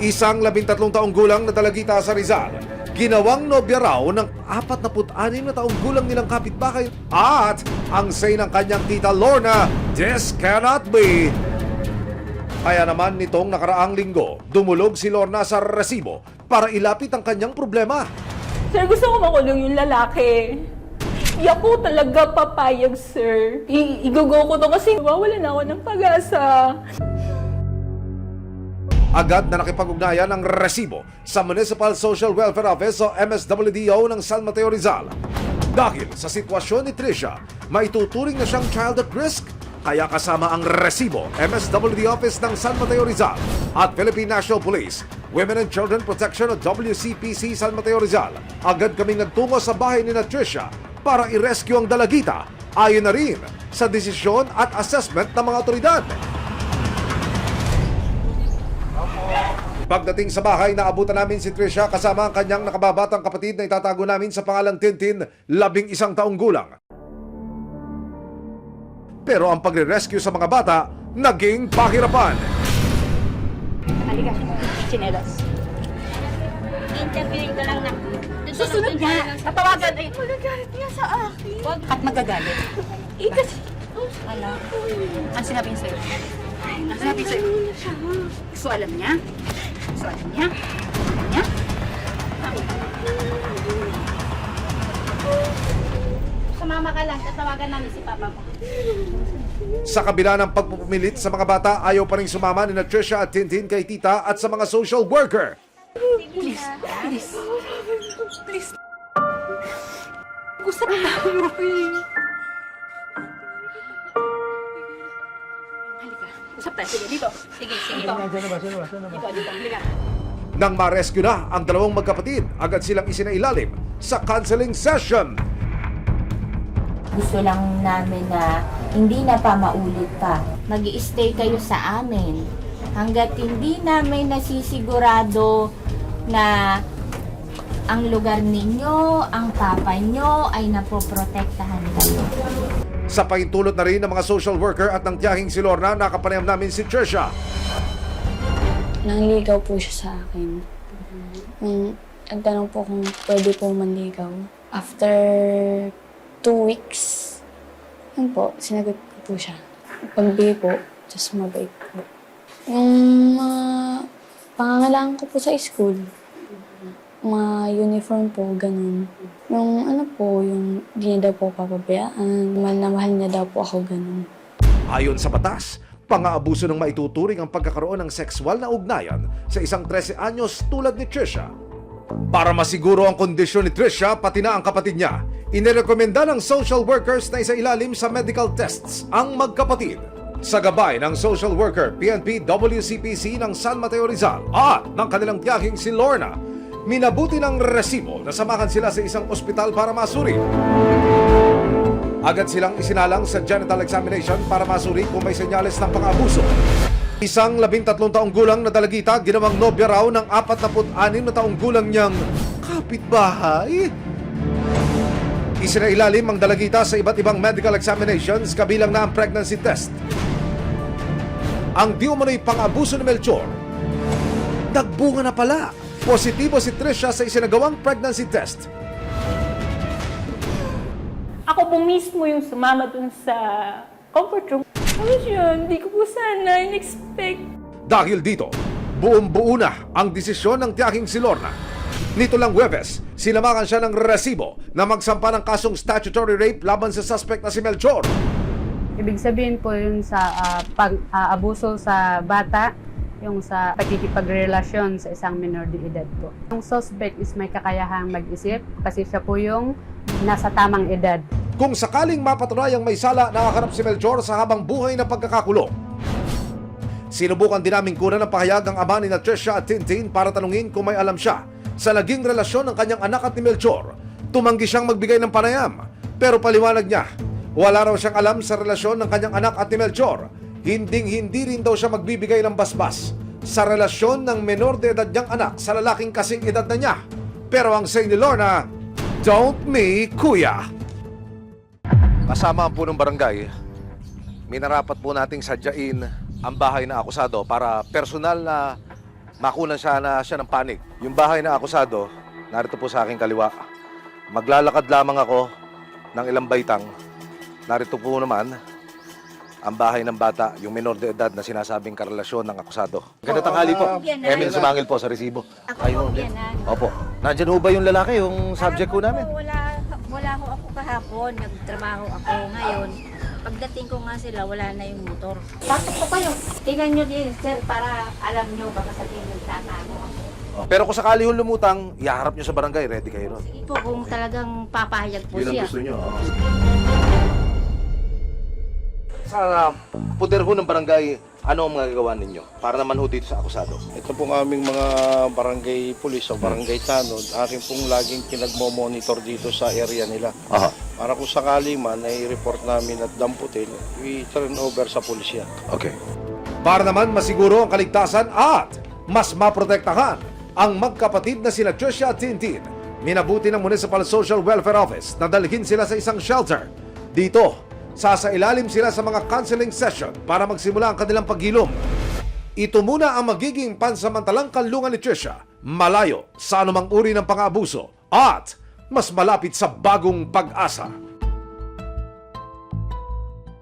Isang 13 taong gulang na dalagita sa Rizal, ginawang nobya raw ng 46 na taong gulang nilang kapitbahay at ang say ng kanyang tita Lorna, "This cannot be." Kaya naman nitong nakaraang linggo, dumulog si Lorna sa resibo para ilapit ang kanyang problema. Sir, gusto ko makulong yung lalaki. Di ako talaga papayag, sir. Igugo ko to kasi wawala na ako ng pag-asa. Agad na nakipag-ugnayan ang resibo sa Municipal Social Welfare Office o MSWDO ng San Mateo Rizal. Dahil sa sitwasyon ni Trisha, maituturing na siyang child at risk. Kaya kasama ang resibo, MSWD Office ng San Mateo Rizal at Philippine National Police, Women and Children Protection o WCPC San Mateo Rizal. Agad kaming nagtungo sa bahay ni Trisha para i-rescue ang dalagita, ayon na rin sa desisyon at assessment ng mga otoridad. Pagdating sa bahay, naabutan namin si Trisha kasama ang kanyang nakababatang kapatid na itatago namin sa pangalang Tintin, 11 taong gulang. Pero ang pagre-rescue sa mga bata, naging pahirapan. Halika, chinelas. Interviewin ko lang na. Susunod niya. Tatawagan. Ay, Magagalit niya sa akin. wag at magagalit. Kasi... Ano? Ang sinabi niya sa'yo? Ang sinabi niya sa'yo? Gusto alam niya? Gusto alam niya? Alam niya? Sumama ka lang. Tatawagan namin si Papa mo. Sa kabila ng pagpupumilit sa mga bata, ayaw pa rin sumama ni Trisha at Tintin kay tita at sa mga social worker. Please. Please. Please. Gusto ko na ako Halika. Usap tayo. Sige, dito. Sige, dito. Dito, halika. Nang ma-rescue na ang dalawang magkapatid, agad silang isinailalim sa counseling session. Gusto lang namin na hindi na pa maulit pa. Mag-i-stay kayo sa amin hanggat hindi namin nasisigurado na ang lugar ninyo, ang papa nyo ay napoprotektahan kayo. Sa paintulot na rin ng mga social worker at ng tiyahing si Lorna, nakapanayam namin si Trisha. Nangligaw po siya sa akin. Nagtanong po kung pwede po manligaw. After 2 weeks, yun po, sinagot ko po siya. Pagbigay po, just mabait po. Yung pangangailangan ko po sa school, mga uniform po, ganun. Yung ano po, yung di niya daw po papabayaan, mahal na mahal niya daw po ako, ganun. Ayon sa batas, pang-aabuso ng maituturing ang pagkakaroon ng sexual na ugnayan sa isang 13 anyos tulad ni Trisha. Para masiguro ang kondisyon ni Trisha, pati na ang kapatid niya, inirekomenda ng social workers na isailalim sa medical tests ang magkapatid. Sa gabay ng social worker, PNP WCPC ng San Mateo Rizal at ng kanilang tiyahing si Lorna, minabuti ng resibo na samahan sila sa isang ospital para masuri. Agad silang isinalang sa genital examination para masuri kung may senyales ng pang-abuso. Isang 13 taong gulang na dalagita, ginawang nobya raw ng 46 na taong gulang niyang kapitbahay. Isinailalim ang dalagita sa iba't ibang medical examinations, kabilang na ang pregnancy test. Ang di umano'y pang-abuso ni Melchor, nagbunga na pala. Positibo si Trisha sa isinagawang pregnancy test. Ako po mismo yung sumama dun sa comfort room. Tapos yun, hindi ko po sana in-expect. Dahil dito, buong-buo na ang desisyon ng tiyahing si Lorna. Nito lang Huwebes, sinamakan siya ng resibo na magsampa ng kasong statutory rape laban sa suspect na si Melchor. Ibig sabihin po yun sa pag-aabuso sa bata, yung sa pagkikipagrelasyon sa isang minor de edad po. Yung suspect is may kakayahang mag-isip kasi siya po yung nasa tamang edad. Kung sakaling mapatunayang may sala, nakakarap si Melchor sa habang buhay na pagkakakulong. Sinubukan din namin kunan ng pahayag ang ama ni Trisha at Tintin para tanungin kung may alam siya sa naging relasyon ng kanyang anak at ni Melchor. Tumanggi siyang magbigay ng panayam, pero paliwanag niya, wala raw siyang alam sa relasyon ng kanyang anak at ni Melchor. Hinding-hindi rin daw siya magbibigay ng basbas sa relasyon ng menor de edad niyang anak sa lalaking kasing edad na niya. Pero ang say ni Lorna, "Don't me, kuya." Kasama ang punong barangay, minarapat po nating sadyain ang bahay na akusado para personal na makunan siya ng panig. Yung bahay na akusado, narito po sa aking kaliwa. Maglalakad lamang ako ng ilang baitang. Narito po naman ang bahay ng bata, yung minor de edad na sinasabing karelasyon ng akusado. Ganda tanghali po. Emil Sumangil po sa resibo. Ako po biyanan. Opo. Nandiyan ho ba yung lalaki, yung subject ko namin? Wala ho ako kahapon. Nagtrabaho ako ngayon. Pagdating ko nga sila, wala na yung motor. Pasok po kayo. Tingnan nyo din, sir, para alam nyo baka sabihin nyo tatago ako. Pero kung sakali yung lumutang, iharap nyo sa barangay, ready kayo ron. Sige po, kung talagang papahayag po siya. nyo. Sa puder ho ng barangay, ano ang magagawa ninyo? Para naman ho dito sa akusado. Ito pong aming mga barangay police o barangay tanod, aking pong laging pinagmo-monitor dito sa area nila. Aha. Para kung sakali man ay report namin at damputin, we turn over sa pulisya. Okay. Para naman masiguro ang kaligtasan at mas maprotektahan ang magkapatid na sina Trisha at Tintin, minabuti ng Municipal Social Welfare Office na dalhin sila sa isang shelter. Dito, sasailalim sila sa mga counseling session para magsimula ang kanilang paghilom. Ito muna ang magiging pansamantalang kanlungan ni Trisha, malayo sa anumang uri ng pang-aabuso at mas malapit sa bagong pag-asa.